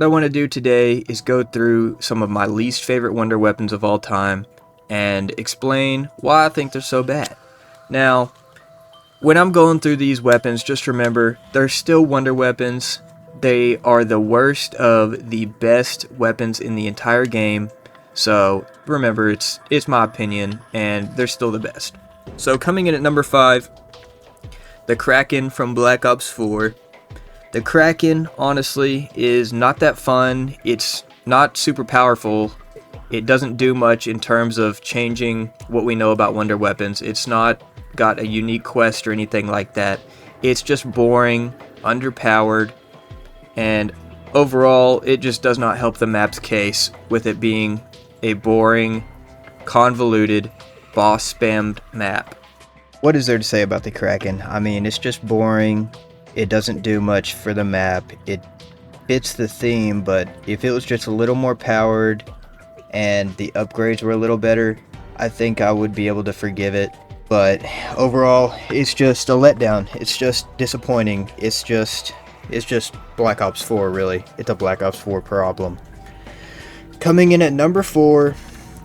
What I want to do today is go through some of my least favorite wonder weapons of all time and explain why I think they're so bad. Now, when I'm going through these weapons, just remember they're still wonder weapons. They are the worst of the best weapons in the entire game. So remember, it's my opinion, and they're still the best. So coming in at number 5, the Kraken from Black Ops 4. The Kraken, honestly, is not that fun. It's not super powerful. It doesn't do much in terms of changing what we know about wonder weapons. It's not got a unique quest or anything like that. It's just boring, underpowered, and overall, it just does not help the map's case with it being a boring, convoluted, boss spammed map. What is there to say about the Kraken? I mean, it's just boring. It doesn't do much for the map. It fits the theme, but if it was just a little more powered and the upgrades were a little better, I think I would be able to forgive it. But overall, it's just a letdown. It's just disappointing. It's just Black Ops 4, really. It's a Black Ops 4 problem. Coming in at number 4,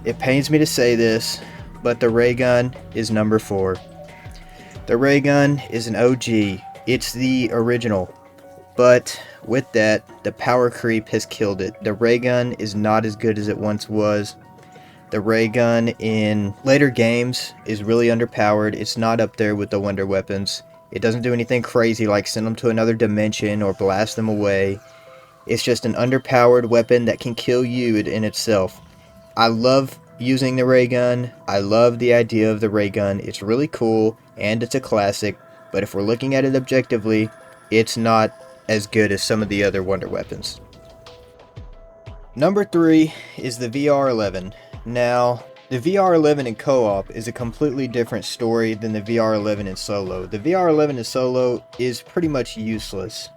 it pains me to say this, but the ray gun is number 4. The ray gun is an OG. It's the original. But with that, the power creep has killed it. The ray gun is not as good as it once was. The ray gun in later games is really underpowered. It's not up there with the wonder weapons. It doesn't do anything crazy like send them to another dimension or blast them away. It's just an underpowered weapon that can kill you in itself. I love using the ray gun. I love the idea of the ray gun. It's really cool and it's a classic. But if we're looking at it objectively, it's not as good as some of the other wonder weapons. Number 3 is the VR11. Now, the VR11 in co-op is a completely different story than the VR11 in solo. The VR11 in solo is pretty much useless.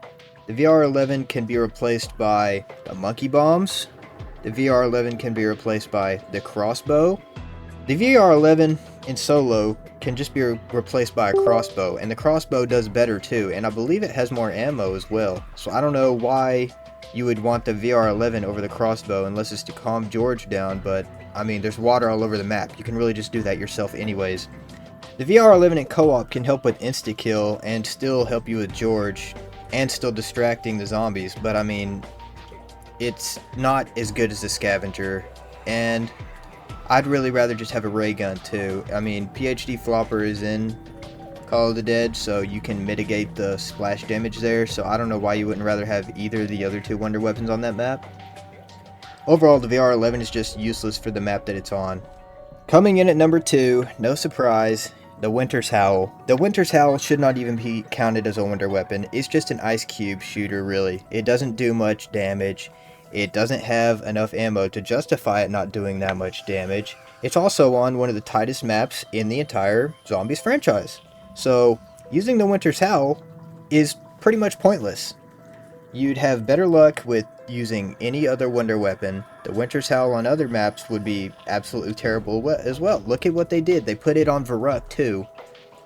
The VR11 can be replaced by the monkey bombs. The VR11 can be replaced by the crossbow. The VR11 in solo can just be replaced by a crossbow, and the crossbow does better too, and I believe it has more ammo as well. So I don't know why you would want the VR11 over the crossbow unless it's to calm George down, but I mean, there's water all over the map. You can really just do that yourself anyways. The VR11 in co-op can help with insta-kill and still help you with George and still distracting the zombies, but I mean, it's not as good as the scavenger, and I'd really rather just have a ray gun too. I mean, PhD Flopper is in Call of the Dead, so you can mitigate the splash damage there, so I don't know why you wouldn't rather have either of the other two wonder weapons on that map. Overall, the VR11 is just useless for the map that it's on. Coming in at number 2, no surprise, the Winter's Howl. The Winter's Howl should not even be counted as a wonder weapon. It's just an ice cube shooter, really. It doesn't do much damage. It doesn't have enough ammo to justify it not doing that much damage. It's also on one of the tightest maps in the entire Zombies franchise. So, using the Winter's Howl is pretty much pointless. You'd have better luck with using any other wonder weapon. The Winter's Howl on other maps would be absolutely terrible as well. Look at what they did. They put it on Verrückt too,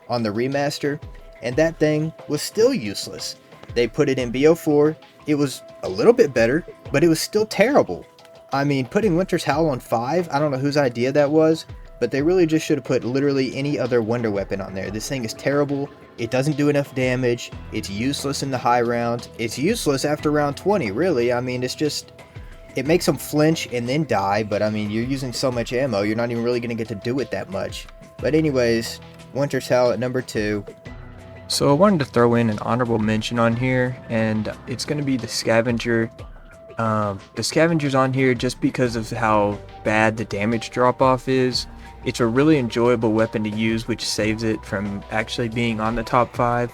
on the remaster, and that thing was still useless. They put it in BO4. It was a little bit better, but it was still terrible. I mean, putting Winter's Howl on 5, I don't know whose idea that was, but they really just should have put literally any other wonder weapon on there. This thing is terrible. It doesn't do enough damage. It's useless in the high rounds. It's useless after round 20, really. I mean, it's just, it makes them flinch and then die, but I mean, you're using so much ammo, you're not even really going to get to do it that much. But anyways, Winter's Howl at number 2. So I wanted to throw in an honorable mention on here, and it's going to be the Scavenger. The Scavenger's on here just because of how bad the damage drop-off is. It's a really enjoyable weapon to use, which saves it from actually being on the top 5.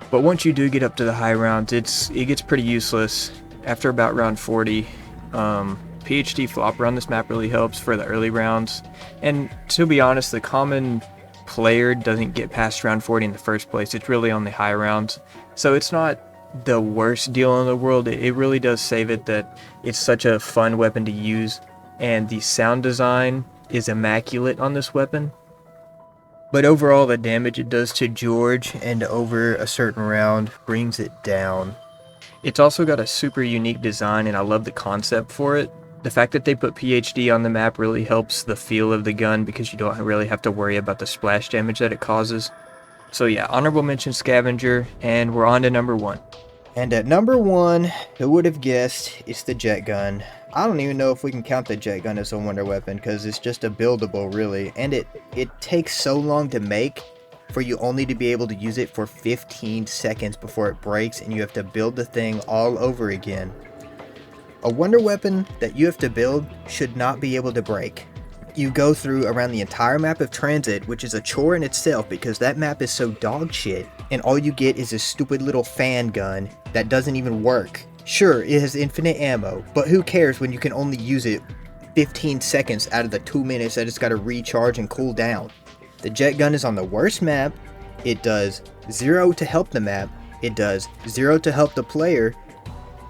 But once you do get up to the high rounds, it gets pretty useless after about round 40. PhD Flopper on this map really helps for the early rounds. And to be honest, the common player doesn't get past round 40 in the first place. It's really on the high rounds. So it's not the worst deal in the world. It really does save it that it's such a fun weapon to use. And the sound design is immaculate on this weapon. But overall, the damage it does to George and over a certain round brings it down. It's also got a super unique design, and I love the concept for it. The fact that they put PhD on the map really helps the feel of the gun because you don't really have to worry about the splash damage that it causes. So yeah, honorable mention Scavenger, and we're on to number 1. And at number 1, who would have guessed, it's the jet gun. I don't even know if we can count the jet gun as a wonder weapon because it's just a buildable really, and it takes so long to make for you only to be able to use it for 15 seconds before it breaks and you have to build the thing all over again. A wonder weapon that you have to build should not be able to break. You go through around the entire map of Transit, which is a chore in itself because that map is so dog shit, and all you get is this stupid little fan gun that doesn't even work. Sure, it has infinite ammo, but who cares when you can only use it 15 seconds out of the 2 minutes that it's got to recharge and cool down. The jet gun is on the worst map. It does 0 to help the map, it does 0 to help the player,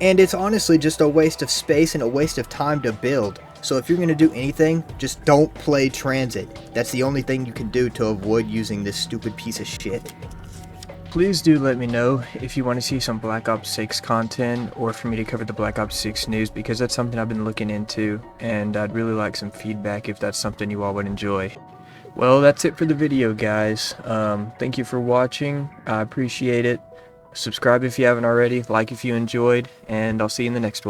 and it's honestly just a waste of space and a waste of time to build. So if you're going to do anything, just don't play Transit. That's the only thing you can do to avoid using this stupid piece of shit. Please do let me know if you want to see some Black Ops 6 content or for me to cover the Black Ops 6 news, because that's something I've been looking into and I'd really like some feedback if that's something you all would enjoy. Well, that's it for the video, guys. Thank you for watching. I appreciate it. Subscribe if you haven't already, like if you enjoyed, and I'll see you in the next one.